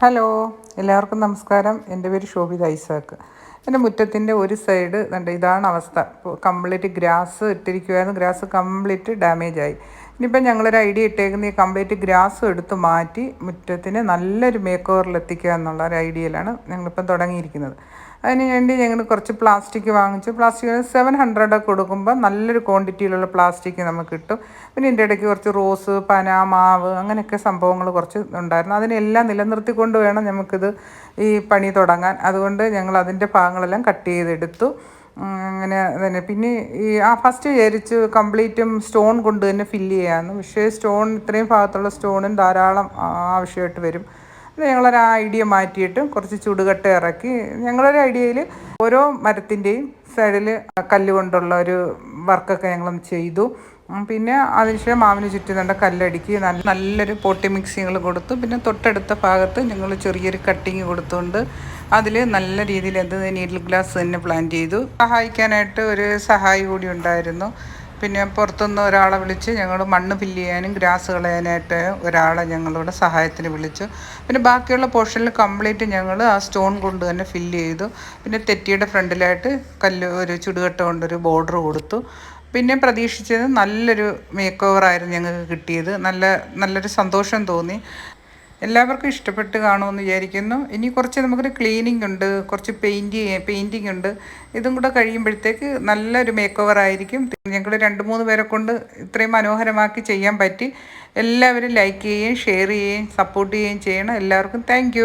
Hello, എല്ലാവർക്കും നമസ്കാരം. എൻ്റെ പേര് ശോഭിത ഐസാക്ക്. എൻ്റെ മുറ്റത്തിൻ്റെ ഒരു സൈഡ് ഇതാണ് അവസ്ഥ. ഇപ്പോൾ കംപ്ലീറ്റ് ഗ്രാസ് ഇട്ടിരിക്കുമായിരുന്നു. ഗ്രാസ് കംപ്ലീറ്റ് ഡാമേജായി. ഇനിയിപ്പം ഞങ്ങളൊരു ഐഡിയ ഇട്ടേക്കുന്ന ഈ കംപ്ലീറ്റ് ഗ്രാസും എടുത്ത് മാറ്റി മുറ്റത്തിന് നല്ലൊരു മേക്ക് ഓവറിലെത്തിക്കുക എന്നുള്ള ഒരു ഐഡിയയിലാണ് ഞങ്ങളിപ്പം തുടങ്ങിയിരിക്കുന്നത്. അതിന് വേണ്ടി ഞങ്ങൾ കുറച്ച് പ്ലാസ്റ്റിക് വാങ്ങിച്ചു. പ്ലാസ്റ്റിക് 700 കൊടുക്കുമ്പോൾ നല്ലൊരു ക്വാണ്ടിറ്റിയിലുള്ള പ്ലാസ്റ്റിക് നമുക്ക് കിട്ടും. പിന്നെ ഇതിൻ്റെ ഇടയ്ക്ക് കുറച്ച് റോസ്, പന, മാവ് അങ്ങനെയൊക്കെ സംഭവങ്ങൾ കുറച്ച് ഉണ്ടായിരുന്നു. അതിനെല്ലാം നിലനിർത്തിക്കൊണ്ട് വേണം നമുക്കിത് ഈ പണി തുടങ്ങാൻ. അതുകൊണ്ട് ഞങ്ങൾ അതിൻ്റെ ഭാഗങ്ങളെല്ലാം കട്ട് ചെയ്തെടുത്തു. അങ്ങനെ തന്നെ. പിന്നെ ഈ ഫസ്റ്റ് വിചാരിച്ചു കംപ്ലീറ്റും സ്റ്റോൺ കൊണ്ട് തന്നെ ഫില്ല് ചെയ്യാമെന്ന്. പക്ഷേ ഇത്രയും ഭാഗത്തുള്ള സ്റ്റോണും ധാരാളം ആവശ്യമായിട്ട് വരും. ഞങ്ങളൊരു ഐഡിയ മാറ്റിയിട്ട് കുറച്ച് ചുടുകട്ട ഇറക്കി ഞങ്ങളൊരു ഐഡിയയിൽ ഓരോ മരത്തിൻ്റെയും സൈഡിൽ കല്ല് കൊണ്ടുള്ള ഒരു വർക്കൊക്കെ ഞങ്ങൾ ചെയ്തു. പിന്നെ അതിനുശേഷം മാവിന് ചുറ്റും കല്ലടുക്കി നല്ലൊരു പോട്ടി മിക്സിങ്ങൾ കൊടുത്തു. പിന്നെ തൊട്ടടുത്ത ഭാഗത്ത് ഞങ്ങൾ ചെറിയൊരു കട്ടിങ് കൊടുത്തുകൊണ്ട് അതിൽ നല്ല രീതിയിൽ നീഡിൽ ഗ്ലാസ് തന്നെ പ്ലാൻ ചെയ്തു. സഹായിക്കാനായിട്ട് ഒരു സഹായി കൂടി ഉണ്ടായിരുന്നു. പിന്നെ പുറത്തുനിന്ന് ഒരാളെ വിളിച്ച് ഞങ്ങൾ മണ്ണ് ഫില്ല് ചെയ്യാനും ഗ്രാസ് കളയാനായിട്ട് ഒരാളെ ഞങ്ങളുടെ സഹായത്തിന് വിളിച്ചു. പിന്നെ ബാക്കിയുള്ള പോർഷനിൽ കംപ്ലീറ്റ് ഞങ്ങൾ ആ സ്റ്റോൺ കൊണ്ട് തന്നെ ഫില്ല് ചെയ്തു. പിന്നെ തെറ്റിയുടെ ഫ്രണ്ടിലായിട്ട് ഒരു ചുടുകട്ട കൊണ്ടൊരു ബോർഡർ കൊടുത്തു. പിന്നെ പ്രതീക്ഷിച്ചത് നല്ലൊരു മേക്ക് ഓവറായിരുന്നു ഞങ്ങൾക്ക് കിട്ടിയത്. നല്ലൊരു സന്തോഷം തോന്നി. എല്ലാവർക്കും ഇഷ്ടപ്പെട്ട് കാണുമെന്ന് വിചാരിക്കുന്നു. ഇനി കുറച്ച് നമുക്കൊരു ക്ലീനിങ് ഉണ്ട്, കുറച്ച് പെയിൻറ്റിങ് ഉണ്ട്. ഇതും കൂടെ കഴിയുമ്പോഴത്തേക്ക് നല്ലൊരു മേക്ക് ഓവർ ആയിരിക്കും. ഞങ്ങൾ 2-3 പേരെ കൊണ്ട് ഇത്രയും മനോഹരമാക്കി ചെയ്യാൻ പറ്റി. എല്ലാവരും ലൈക്ക് ചെയ്യുകയും ഷെയർ ചെയ്യുകയും സപ്പോർട്ട് ചെയ്യുകയും ചെയ്യണം. എല്ലാവർക്കും താങ്ക്